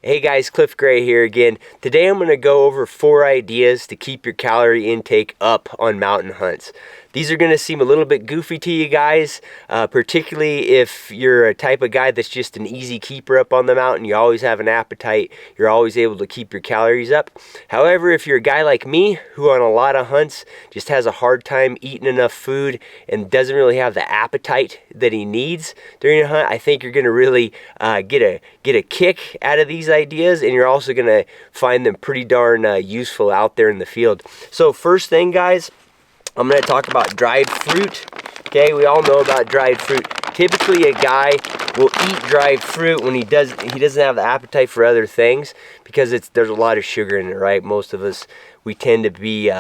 Hey guys, Cliff Gray here again. Today I'm going to go over 4 ideas to keep your calorie intake up on mountain hunts. These are going to seem a little bit goofy to you guys, particularly if you're a type of guy that's just an easy keeper up on the mountain. You always have an appetite. You're always able to keep your calories up. However, if you're a guy like me who on a lot of hunts just has a hard time eating enough food and doesn't really have the appetite that he needs during a hunt, I think you're going to really get a kick out of these ideas, and you're also going to find them pretty darn useful out there in the field. So first thing, guys, I'm going to talk about dried fruit. Okay, we all know about dried fruit. Typically a guy will eat dried fruit when he doesn't have the appetite for other things because there's a lot of sugar in it, right? Most of us, we tend to be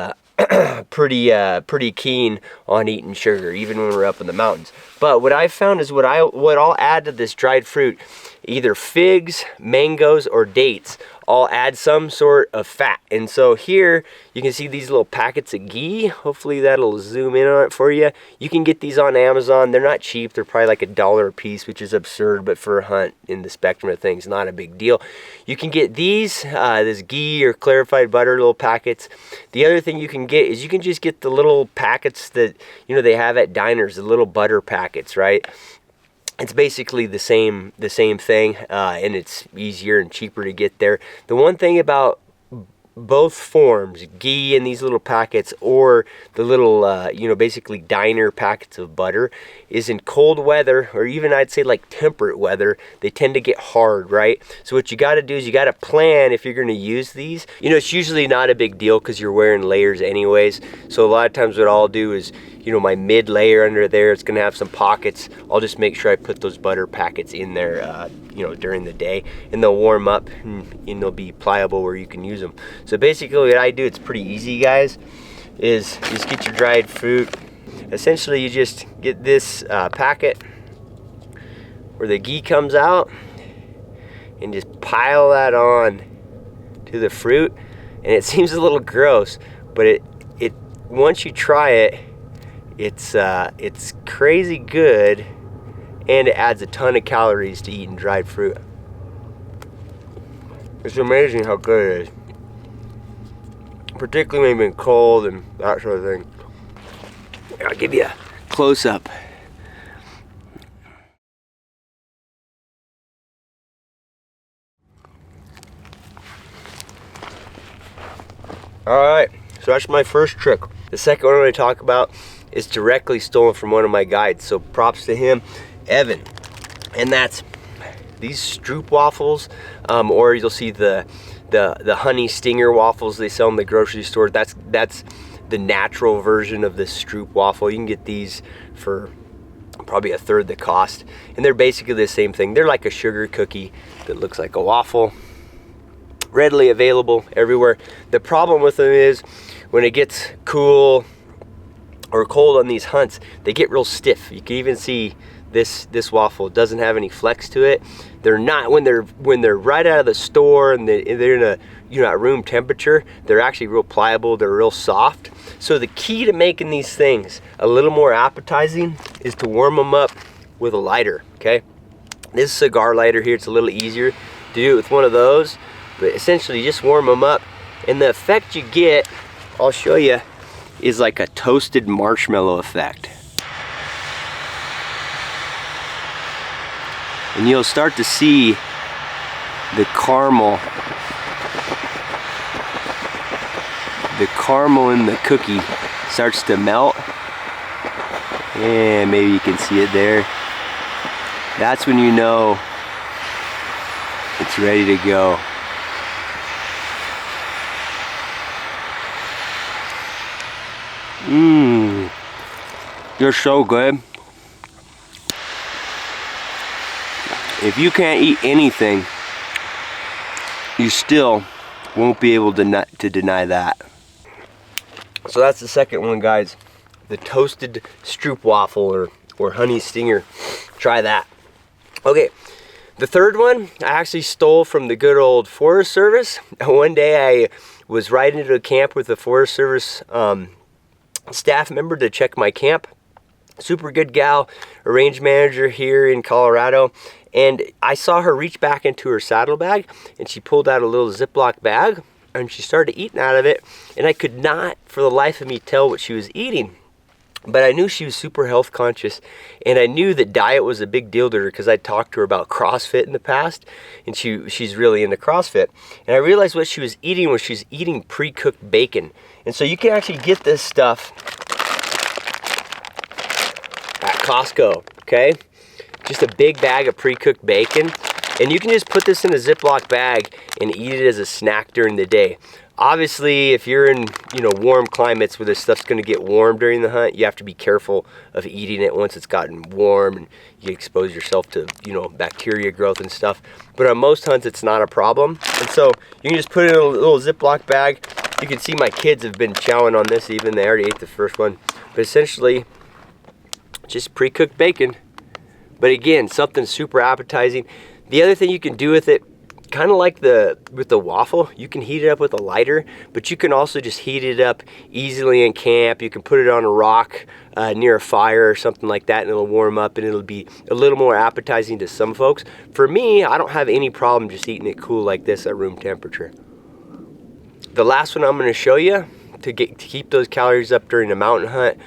pretty keen on eating sugar, even when we're up in the mountains. But what I found is what I'll add to this dried fruit, either figs, mangoes, or dates, all add some sort of fat. And so here you can see these little packets of ghee. Hopefully that'll zoom in on it for you. You can get these on Amazon. They're not cheap. They're probably like $1 a piece, which is absurd, but for a hunt in the spectrum of things, not a big deal. You can get these, this ghee or clarified butter little packets. The other thing you can get is you can just get the little packets that, you know, they have at diners, the little butter packets, right? It's basically the same thing, and it's easier and cheaper to get there. The one thing about both forms, ghee in these little packets or the little, basically diner packets of butter, is in cold weather, or even I'd say like temperate weather, they tend to get hard, right? So what you got to do is you got to plan if you're going to use these. You know, it's usually not a big deal because you're wearing layers anyways. So a lot of times what I'll do is, you know, my mid layer under there, it's going to have some pockets. I'll just make sure I put those butter packets in there, during the day, and they'll warm up and they'll be pliable where you can use them. So basically what I do, it's pretty easy, guys, is just get your dried fruit. Essentially you just get this packet where the ghee comes out and just pile that on to the fruit. And it seems a little gross, but it once you try it, it's crazy good, and it adds a ton of calories to eating dried fruit. It's amazing how good it is, particularly when it's cold and that sort of thing. I'll give you a close-up. Alright, so that's my first trick. The second one I'm going to talk about is directly stolen from one of my guides, so props to him, Evan. And that's these Stroop waffles, or you'll see the honey stinger waffles they sell in the grocery store. That's the natural version of the Stroop waffle. You can get these for probably a third the cost, and they're basically the same thing. They're like a sugar cookie that looks like a waffle, readily available everywhere. The problem with them is when it gets cool or cold on these hunts, they get real stiff. You can even see this waffle doesn't have any flex to it. They're not, when they're right out of the store and they're in a at room temperature, they're actually real pliable, they're real soft. So the key to making these things a little more appetizing is to warm them up with a lighter, okay? This cigar lighter here, it's a little easier to do it with one of those, but essentially just warm them up, and the effect you get, I'll show you, is like a toasted marshmallow effect. And you'll start to see the caramel in the cookie starts to melt. And maybe you can see it there. That's when you know it's ready to go. They're so good. If you can't eat anything, you still won't be able to deny that. So that's the second one, guys. The toasted Stroop waffle or honey stinger. Try that. Okay, the third one I actually stole from the good old Forest Service. One day I was riding into a camp with the Forest Service staff member to check my camp. Super good gal, a range manager here in Colorado, And I saw her reach back into her saddlebag, and she pulled out a little Ziploc bag, and she started eating out of it, and I could not for the life of me tell what she was eating. But I knew she was super health conscious, and I knew that diet was a big deal to her because I talked to her about CrossFit in the past, and she's really into CrossFit. And I realized what she was eating pre-cooked bacon. And so you can actually get this stuff at Costco, okay? Just a big bag of pre-cooked bacon, and you can just put this in a Ziploc bag and eat it as a snack during the day. Obviously, if you're in, warm climates where this stuff's going to get warm during the hunt, you have to be careful of eating it once it's gotten warm, and you expose yourself to, bacteria growth and stuff. But on most hunts, it's not a problem. And so you can just put it in a little Ziploc bag. You can see my kids have been chowing on this even. They already ate the first one. But essentially, just pre-cooked bacon. But again, something super appetizing. The other thing you can do with it, kind of like with the waffle, you can heat it up with a lighter, but you can also just heat it up easily in camp. You can put it on a rock near a fire or something like that, and it'll warm up, and it'll be a little more appetizing to some folks. For me, I don't have any problem just eating it cool like this at room temperature. The last one I'm going to show you to keep those calories up during a mountain hunt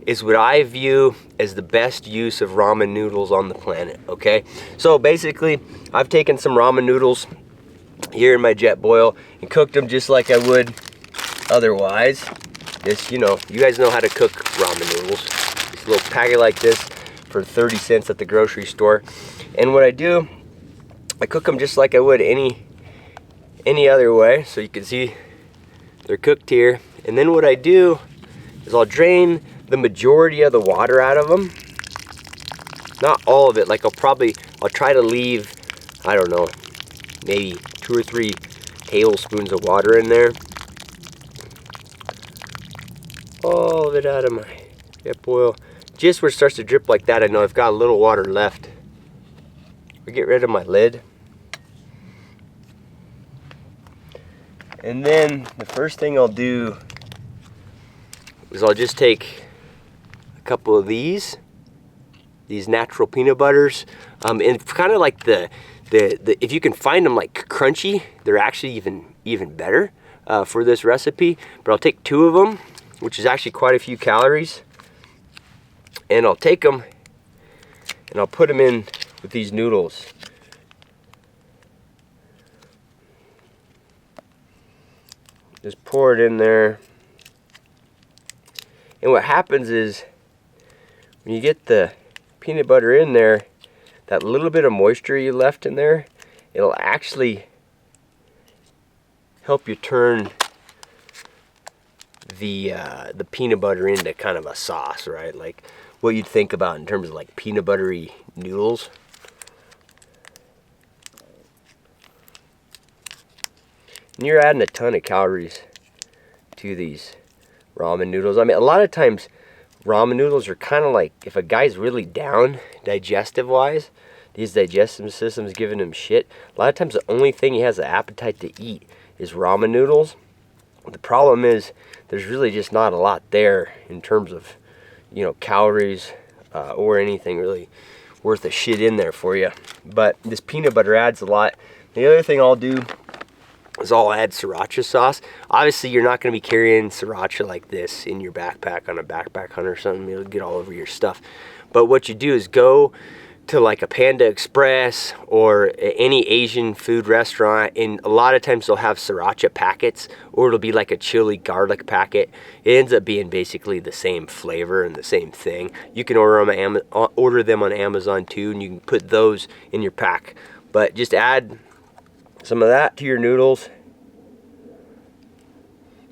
is what I view as the best use of ramen noodles on the planet, okay? So basically, I've taken some ramen noodles here in my jet boil and cooked them just like I would otherwise. Just, you guys know how to cook ramen noodles. Just a little packet like this for 30 cents at the grocery store. And what I do, I cook them just like I would any other way. So you can see they're cooked here. And then what I do is I'll drain the majority of the water out of them. Not all of it. Like I'll try to leave, I don't know, maybe 2 or 3 tablespoons of water in there. All of it out of my jet boil. Just where it starts to drip like that, I know I've got a little water left. I get rid of my lid. And then the first thing I'll do is I'll just take a couple of these natural peanut butters, and kind of like the if you can find them like crunchy, they're actually even better for this recipe. But I'll take 2 of them, which is actually quite a few calories, and I'll take them and I'll put them in with these noodles. Just pour it in there. And what happens is when you get the peanut butter in there, that little bit of moisture you left in there, it'll actually help you turn the peanut butter into kind of a sauce, right? Like what you'd think about in terms of like peanut buttery noodles. And you're adding a ton of calories to these ramen noodles. I mean, a lot of times ramen noodles are kind of like, if a guy's really down digestive wise, these digestive systems giving him shit, a lot of times the only thing he has the appetite to eat is ramen noodles. The problem is there's really just not a lot there in terms of, calories or anything really worth a shit in there for you. But this peanut butter adds a lot. The other thing I'll do is I'll add sriracha sauce. Obviously, you're not going to be carrying sriracha like this in your backpack on a backpack hunt or something. It'll get all over your stuff. But what you do is go to like a Panda Express or any Asian food restaurant, and a lot of times they'll have sriracha packets, or it'll be like a chili garlic packet. It ends up being basically the same flavor and the same thing. You can order them on Amazon too, and you can put those in your pack. But just add some of that to your noodles,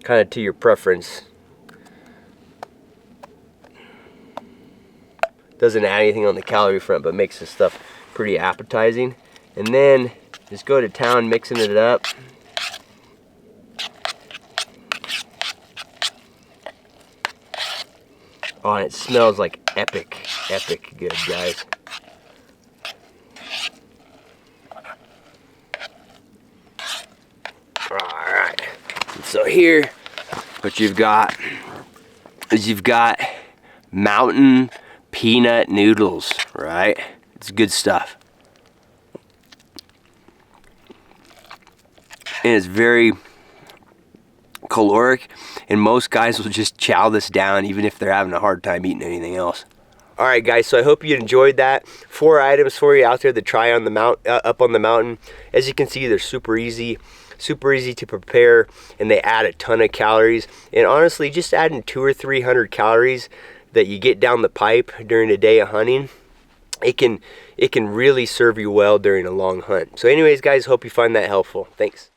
kind of to your preference. Doesn't add anything on the calorie front, but makes this stuff pretty appetizing. And then just go to town mixing it up. Oh, and it smells like epic good, guys. Alright, so here what you've got is mountain peanut noodles, right? It's good stuff. and it's very caloric, and most guys will just chow this down even if they're having a hard time eating anything else. All right, guys, so I hope you enjoyed that. 4 items for you out there to try on the up on the mountain. As you can see, they're super easy to prepare, and they add a ton of calories. And honestly, just adding 200 or 300 calories that you get down the pipe during a day of hunting, it can really serve you well during a long hunt. So anyways, guys, hope you find that helpful. Thanks.